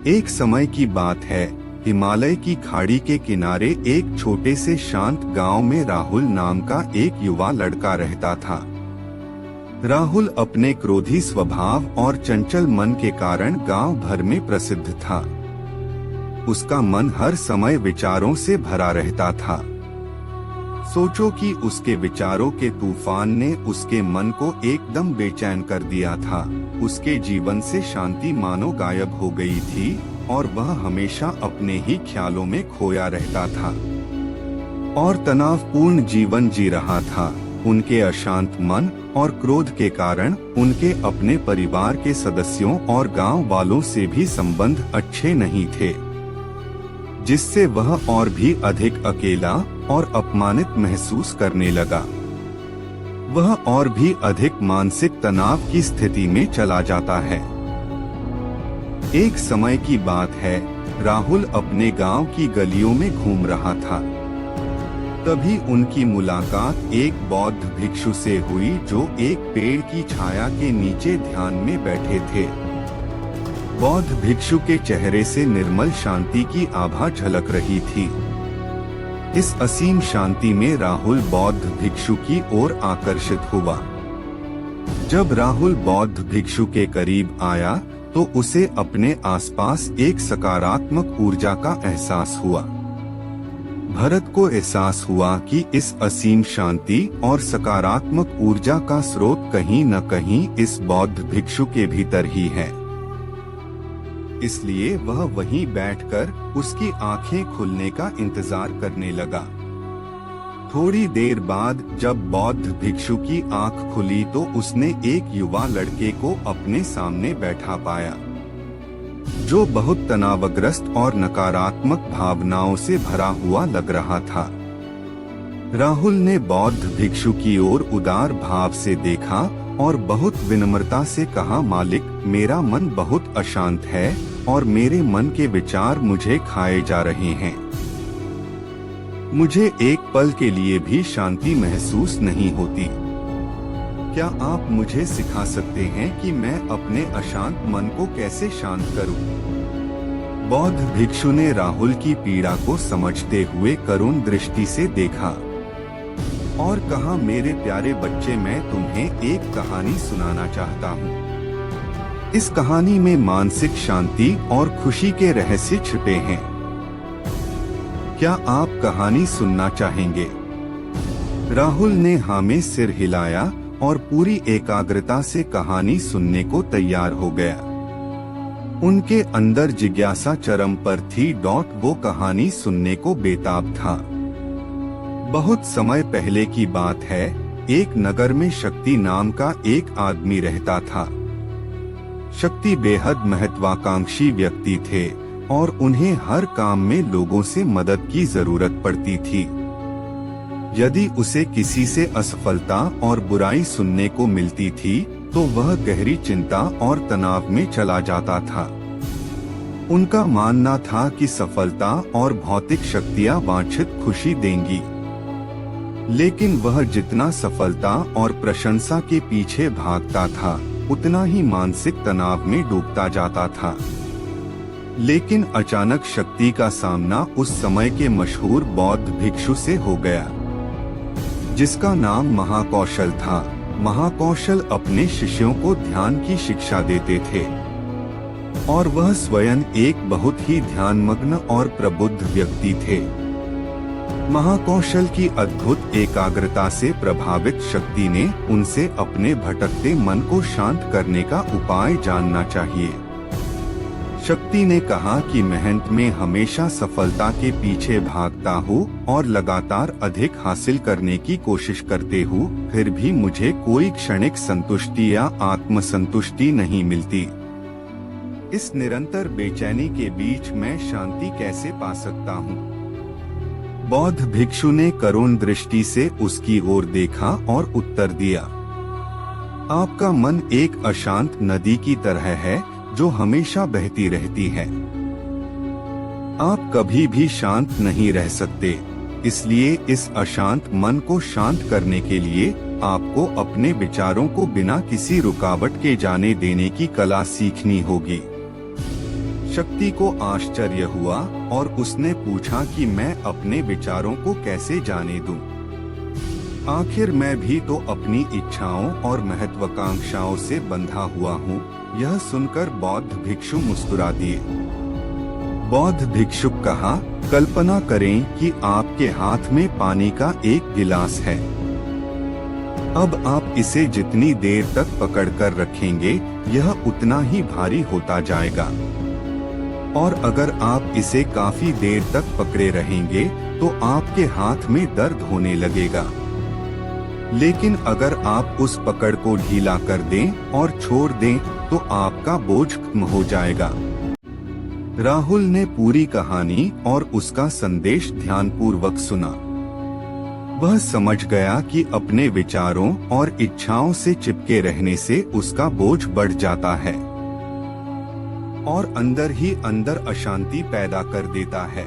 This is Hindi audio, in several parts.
एक समय की बात है, हिमालय की खाड़ी के किनारे एक छोटे से शांत गांव में राहुल नाम का एक युवा लड़का रहता था। राहुल अपने क्रोधी स्वभाव और चंचल मन के कारण गांव भर में प्रसिद्ध था। उसका मन हर समय विचारों से भरा रहता था। सोचो कि उसके विचारों के तूफान ने उसके मन को एकदम बेचैन कर दिया था। उसके जीवन से शांति मानो गायब हो गई थी और वह हमेशा अपने ही ख्यालों में खोया रहता था और तनावपूर्ण जीवन जी रहा था। उनके अशांत मन और क्रोध के कारण उनके अपने परिवार के सदस्यों और गांव वालों से भी संबंध अच्छे नहीं थे, जिससे वह और भी अधिक अकेला और अपमानित महसूस करने लगा। वह और भी अधिक मानसिक तनाव की स्थिति में चला जाता है। एक समय की बात है, राहुल अपने गांव की गलियों में घूम रहा था। तभी उनकी मुलाकात एक बौद्ध भिक्षु से हुई जो एक पेड़ की छाया के नीचे ध्यान में बैठे थे। बौद्ध भिक्षु के चेहरे से निर्मल शांति की आभा झलक रही थी। इस असीम शांति में राहुल बौद्ध भिक्षु की ओर आकर्षित हुआ। जब राहुल बौद्ध भिक्षु के करीब आया तो उसे अपने आसपास एक सकारात्मक ऊर्जा का एहसास हुआ। भरत को एहसास हुआ कि इस असीम शांति और सकारात्मक ऊर्जा का स्रोत कहीं न कहीं इस बौद्ध भिक्षु के भीतर ही है। इसलिए वह वहीं बैठकर उसकी आंखें खुलने का इंतजार करने लगा। थोड़ी देर बाद जब बौद्ध भिक्षु की आंख खुली तो उसने एक युवा लड़के को अपने सामने बैठा पाया, जो बहुत तनावग्रस्त और नकारात्मक भावनाओं से भरा हुआ लग रहा था। राहुल ने बौद्ध भिक्षु की ओर उदार भाव से देखा और बहुत विनम्रता से कहा, मालिक, मेरा मन बहुत अशांत है और मेरे मन के विचार मुझे खाए जा रहे हैं। मुझे एक पल के लिए भी शांति महसूस नहीं होती। क्या आप मुझे सिखा सकते हैं कि मैं अपने अशांत मन को कैसे शांत करूं? बौद्ध भिक्षु ने राहुल की पीड़ा को समझते हुए करुण दृष्टि से देखा और कहा, मेरे प्यारे बच्चे, मैं तुम्हें एक कहानी सुनाना चाहता हूँ। इस कहानी में मानसिक शांति और खुशी के रहस्य छिपे हैं। क्या आप कहानी सुनना चाहेंगे? राहुल ने हाँ में सिर हिलाया और पूरी एकाग्रता से कहानी सुनने को तैयार हो गया। उनके अंदर जिज्ञासा चरम पर थी। वो कहानी सुनने को बेताब था। बहुत समय पहले की बात है, एक नगर में शक्ति नाम का एक आदमी रहता था। शक्ति बेहद महत्वाकांक्षी व्यक्ति थे और उन्हें हर काम में लोगों से मदद की जरूरत पड़ती थी। यदि उसे किसी से असफलता और बुराई सुनने को मिलती थी तो वह गहरी चिंता और तनाव में चला जाता था। उनका मानना था कि सफलता और भौतिक शक्तियां वांछित खुशी देंगी, लेकिन वह जितना सफलता और प्रशंसा के पीछे भागता था उतना ही मानसिक तनाव में डूबता जाता था। लेकिन अचानक शक्ति का सामना उस समय के मशहूर बौद्ध भिक्षु से हो गया, जिसका नाम महाकौशल था। महाकौशल अपने शिष्यों को ध्यान की शिक्षा देते थे और वह स्वयं एक बहुत ही ध्यानमग्न और प्रबुद्ध व्यक्ति थे। महाकौशल की अद्भुत एकाग्रता से प्रभावित शक्ति ने उनसे अपने भटकते मन को शांत करने का उपाय जानना चाहिए। शक्ति ने कहा कि मेहनत में हमेशा सफलता के पीछे भागता हूँ और लगातार अधिक हासिल करने की कोशिश करते हूँ, फिर भी मुझे कोई क्षणिक संतुष्टि या आत्मसंतुष्टि नहीं मिलती। इस निरंतर बेचैनी के बीच मैं शांति कैसे पा सकता हूँ? बौद्ध भिक्षु ने करुण दृष्टि से उसकी ओर देखा और उत्तर दिया, आपका मन एक अशांत नदी की तरह है जो हमेशा बहती रहती है। आप कभी भी शांत नहीं रह सकते, इसलिए इस अशांत मन को शांत करने के लिए आपको अपने विचारों को बिना किसी रुकावट के जाने देने की कला सीखनी होगी। शक्ति को आश्चर्य हुआ और उसने पूछा कि मैं अपने विचारों को कैसे जाने दूं? आखिर मैं भी तो अपनी इच्छाओं और महत्वाकांक्षाओं से बंधा हुआ हूँ। यह सुनकर बौद्ध भिक्षु मुस्कुरा दिए। बौद्ध भिक्षुक कहा, कल्पना करें कि आपके हाथ में पानी का एक गिलास है। अब आप इसे जितनी देर तक पकड़कर रखेंगे, यह उतना ही भारी होता जाएगा। और अगर आप इसे काफी देर तक पकड़े रहेंगे, तो आपके हाथ में दर्द होने लगेगा। लेकिन अगर आप उस पकड़ को ढीला कर दें और छोड़ दें, तो आपका बोझ कम हो जाएगा। राहुल ने पूरी कहानी और उसका संदेश ध्यानपूर्वक सुना। वह समझ गया कि अपने विचारों और इच्छाओं से चिपके रहने से उसका बोझ बढ़ जाता है और अंदर ही अंदर अशांति पैदा कर देता है।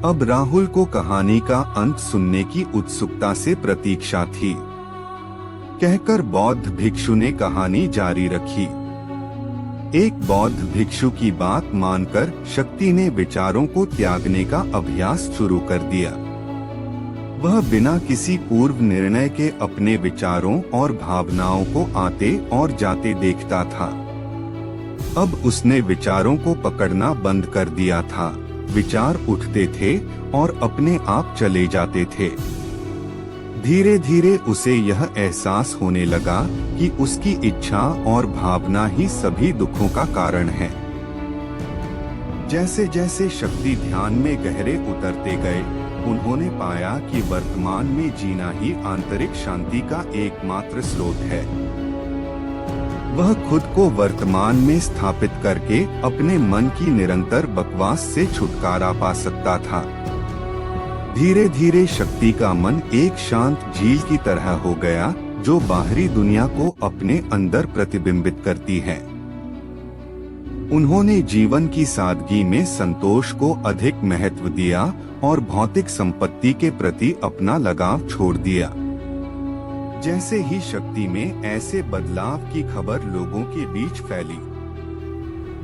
अब राहुल को कहानी का अंत सुनने की उत्सुकता से प्रतीक्षा थी। कहकर बौद्ध भिक्षु ने कहानी जारी रखी। एक बौद्ध भिक्षु की बात मानकर शक्ति ने विचारों को त्यागने का अभ्यास शुरू कर दिया। वह बिना किसी पूर्व निर्णय के अपने विचारों और भावनाओं को आते और जाते देखता था। अब उसने विचारों को पकड़ना बंद कर दिया था। विचार उठते थे और अपने आप चले जाते थे। धीरे धीरे उसे यह एहसास होने लगा कि उसकी इच्छा और भावना ही सभी दुखों का कारण है। जैसे जैसे शक्ति ध्यान में गहरे उतरते गए, उन्होंने पाया कि वर्तमान में जीना ही आंतरिक शांति का एकमात्र स्रोत है। वह खुद को वर्तमान में स्थापित करके अपने मन की निरंतर बकवास से छुटकारा पा सकता था। धीरे धीरे शक्ति का मन एक शांत झील की तरह हो गया, जो बाहरी दुनिया को अपने अंदर प्रतिबिंबित करती है। उन्होंने जीवन की सादगी में संतोष को अधिक महत्व दिया और भौतिक संपत्ति के प्रति अपना लगाव छोड़ दिया। जैसे ही शक्ति में ऐसे बदलाव की खबर लोगों के बीच फैली,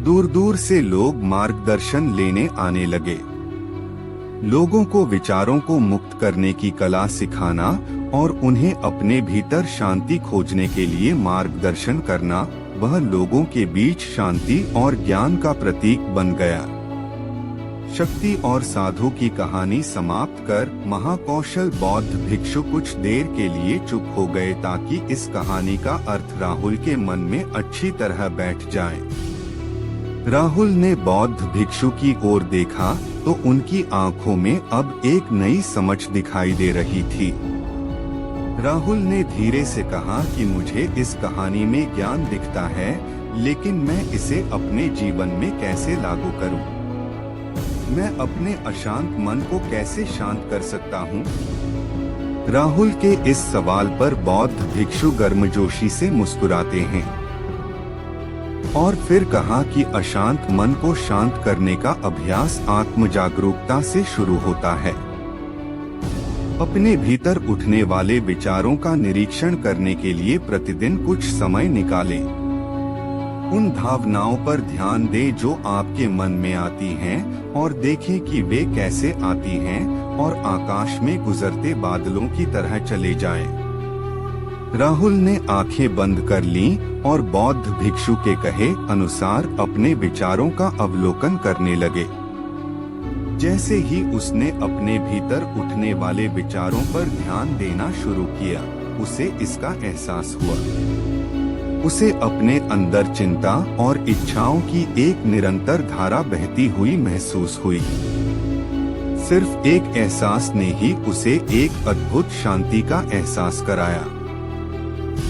दूर दूर से लोग मार्गदर्शन लेने आने लगे। लोगों को विचारों को मुक्त करने की कला सिखाना और उन्हें अपने भीतर शांति खोजने के लिए मार्गदर्शन करना, वह लोगों के बीच शांति और ज्ञान का प्रतीक बन गया। शक्ति और साधु की कहानी समाप्त कर महाकौशल बौद्ध भिक्षु कुछ देर के लिए चुप हो गए, ताकि इस कहानी का अर्थ राहुल के मन में अच्छी तरह बैठ जाए। राहुल ने बौद्ध भिक्षु की ओर देखा तो उनकी आंखों में अब एक नई समझ दिखाई दे रही थी। राहुल ने धीरे से कहा कि मुझे इस कहानी में ज्ञान दिखता है, लेकिन मैं इसे अपने जीवन में कैसे लागू करूं? मैं अपने अशांत मन को कैसे शांत कर सकता हूं? राहुल के इस सवाल पर बौद्ध भिक्षु गर्मजोशी से मुस्कुराते हैं और फिर कहा कि अशांत मन को शांत करने का अभ्यास आत्म जागरूकता से शुरू होता है। अपने भीतर उठने वाले विचारों का निरीक्षण करने के लिए प्रतिदिन कुछ समय निकालें। उन भावनाओं पर ध्यान दें जो आपके मन में आती हैं और देखें कि वे कैसे आती हैं और आकाश में गुजरते बादलों की तरह चले जाएं। राहुल ने आंखें बंद कर लीं और बौद्ध भिक्षु के कहे अनुसार अपने विचारों का अवलोकन करने लगे। जैसे ही उसने अपने भीतर उठने वाले विचारों पर ध्यान देना शुरू किया, उसे इसका एहसास हुआ। उसे अपने अंदर चिंता और इच्छाओं की एक निरंतर धारा बहती हुई महसूस हुई। सिर्फ एक एहसास ने ही उसे एक अद्भुत शांति का एहसास कराया।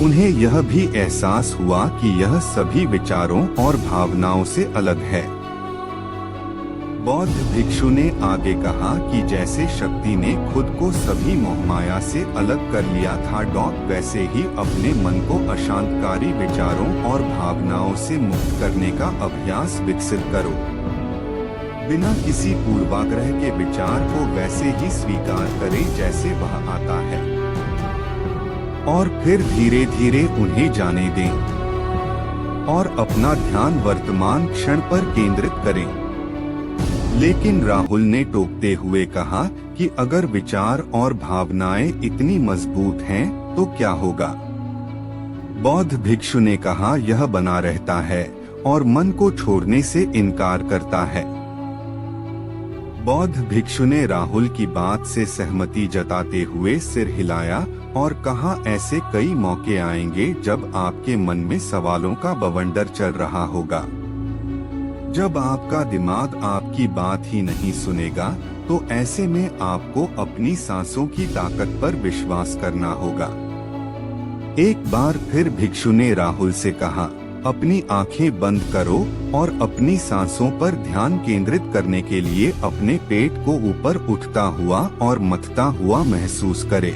उन्हें यह भी एहसास हुआ कि यह सभी विचारों और भावनाओं से अलग है। बौद्ध भिक्षु ने आगे कहा कि जैसे शक्ति ने खुद को सभी मोहमाया से अलग कर लिया था, वैसे ही अपने मन को अशांतकारी विचारों और भावनाओं से मुक्त करने का अभ्यास विकसित करो। बिना किसी पूर्वाग्रह के विचार को वैसे ही स्वीकार करें जैसे वह आता है और फिर धीरे धीरे उन्हें जाने दें। और अपना ध्यान वर्तमान क्षण पर केंद्रित करें। लेकिन राहुल ने टोकते हुए कहा कि अगर विचार और भावनाएं इतनी मजबूत हैं, तो क्या होगा? बौद्ध भिक्षु ने कहा, यह बना रहता है और मन को छोड़ने से इनकार करता है। बौद्ध भिक्षु ने राहुल की बात से सहमति जताते हुए सिर हिलाया और कहा, ऐसे कई मौके आएंगे जब आपके मन में सवालों का बवंडर चल रहा होगा। जब आपका दिमाग आपकी बात ही नहीं सुनेगा, तो ऐसे में आपको अपनी सांसों की ताकत पर विश्वास करना होगा। एक बार फिर भिक्षु ने राहुल से कहा, अपनी आंखें बंद करो और अपनी सांसों पर ध्यान केंद्रित करने के लिए अपने पेट को ऊपर उठता हुआ और मथता हुआ महसूस करें।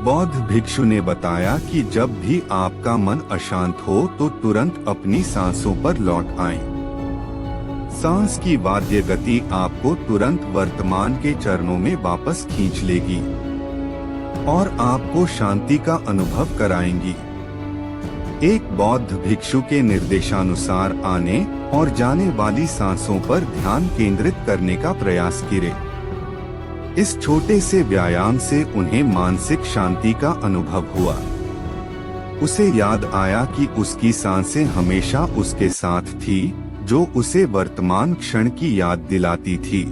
बौद्ध भिक्षु ने बताया कि जब भी आपका मन अशांत हो तो तुरंत अपनी सांसों पर लौट आएं। सांस की वाद्य गति आपको तुरंत वर्तमान के चरणों में वापस खींच लेगी और आपको शांति का अनुभव कराएंगी। एक बौद्ध भिक्षु के निर्देशानुसार आने और जाने वाली सांसों पर ध्यान केंद्रित करने का प्रयास करें। इस छोटे से व्यायाम से उन्हें मानसिक शांति का अनुभव हुआ। उसे याद आया कि उसकी सांसें हमेशा उसके साथ थी, जो उसे वर्तमान क्षण की याद दिलाती थी,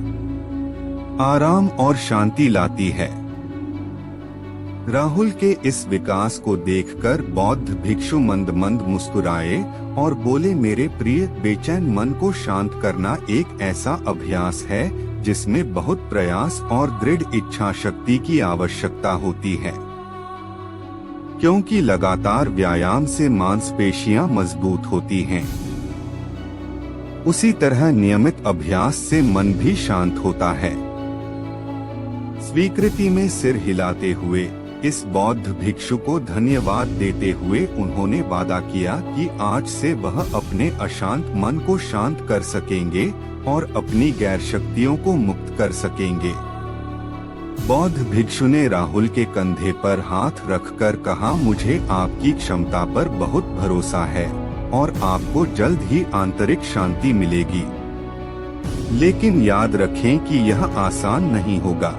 आराम और शांति लाती है। राहुल के इस विकास को देखकर बौद्ध भिक्षु मंद मंद मुस्कुराए और बोले, मेरे प्रिय बेचैन मन को शांत करना एक ऐसा अभ्यास है जिसमें बहुत प्रयास और दृढ़ इच्छा शक्ति की आवश्यकता होती है, क्योंकि लगातार व्यायाम से मांसपेशियां मजबूत होती हैं। उसी तरह नियमित अभ्यास से मन भी शांत होता है। स्वीकृति में सिर हिलाते हुए इस बौद्ध भिक्षु को धन्यवाद देते हुए उन्होंने वादा किया कि आज से वह अपने अशांत मन को शांत कर सकेंगे और अपनी गैर शक्तियों को मुक्त कर सकेंगे। बौद्ध भिक्षु ने राहुल के कंधे पर हाथ रखकर कहा, मुझे आपकी क्षमता पर बहुत भरोसा है और आपको जल्द ही आंतरिक शांति मिलेगी। लेकिन याद रखें कि यह आसान नहीं होगा।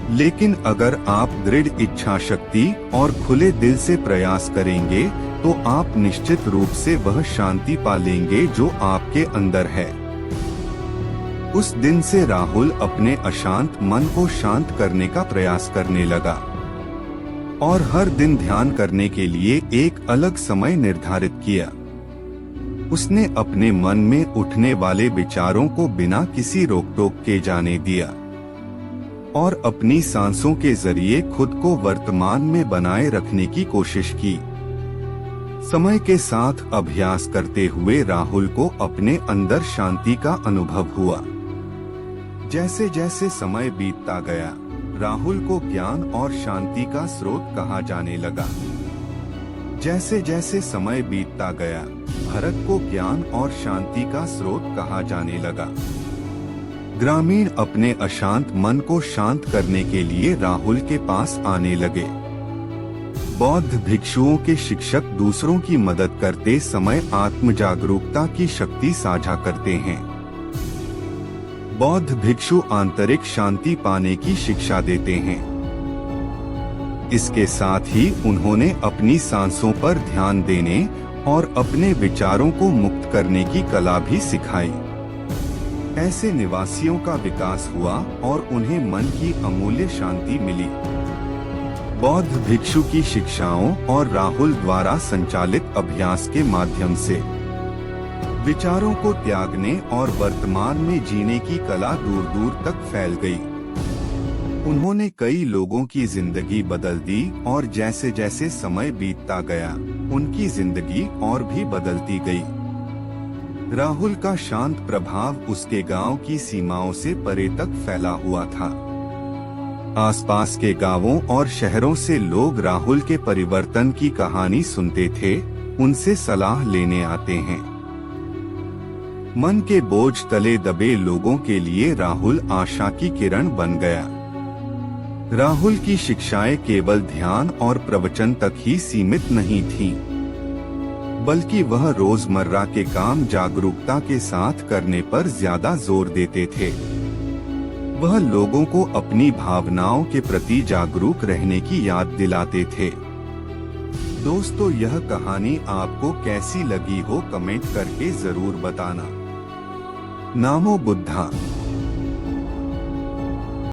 लेकिन अगर आप दृढ़ इच्छा शक्ति और खुले दिल से प्रयास करेंगे तो आप निश्चित रूप से वह शांति पा लेंगे जो आपके अंदर है। उस दिन से राहुल अपने अशांत मन को शांत करने का प्रयास करने लगा और हर दिन ध्यान करने के लिए एक अलग समय निर्धारित किया। उसने अपने मन में उठने वाले विचारों को बिना किसी रोक टोक के जाने दिया और अपनी सांसों के जरिए खुद को वर्तमान में बनाए रखने की कोशिश की। समय के साथ अभ्यास करते हुए राहुल को अपने अंदर शांति का अनुभव हुआ। जैसे जैसे समय बीतता गया, राहुल को ज्ञान और शांति का स्रोत कहा जाने लगा। जैसे जैसे समय बीतता गया, भरत को ज्ञान और शांति का स्रोत कहा जाने लगा। ग्रामीण अपने अशांत मन को शांत करने के लिए राहुल के पास आने लगे। बौद्ध भिक्षुओं के शिक्षक दूसरों की मदद करते समय आत्म जागरूकता की शक्ति साझा करते हैं। बौद्ध भिक्षु आंतरिक शांति पाने की शिक्षा देते हैं। इसके साथ ही उन्होंने अपनी सांसों पर ध्यान देने और अपने विचारों को मुक्त करने की कला भी सिखाई। ऐसे निवासियों का विकास हुआ और उन्हें मन की अमूल्य शांति मिली। बौद्ध भिक्षु की शिक्षाओं और राहुल द्वारा संचालित अभ्यास के माध्यम से विचारों को त्यागने और वर्तमान में जीने की कला दूर दूर तक फैल गई। उन्होंने कई लोगों की जिंदगी बदल दी और जैसे जैसे समय बीतता गया, उनकी जिंदगी और भी बदलती गई। राहुल का शांत प्रभाव उसके गांव की सीमाओं से परे तक फैला हुआ था। आसपास के गांवों और शहरों से लोग राहुल के परिवर्तन की कहानी सुनते थे, उनसे सलाह लेने आते हैं। मन के बोझ तले दबे लोगों के लिए राहुल आशा की किरण बन गया। राहुल की शिक्षाएं केवल ध्यान और प्रवचन तक ही सीमित नहीं थीं। बल्कि वह रोजमर्रा के काम जागरूकता के साथ करने पर ज्यादा जोर देते थे। वह लोगों को अपनी भावनाओं के प्रति जागरूक रहने की याद दिलाते थे। दोस्तों, यह कहानी आपको कैसी लगी हो कमेंट करके जरूर बताना। नामो बुद्धा।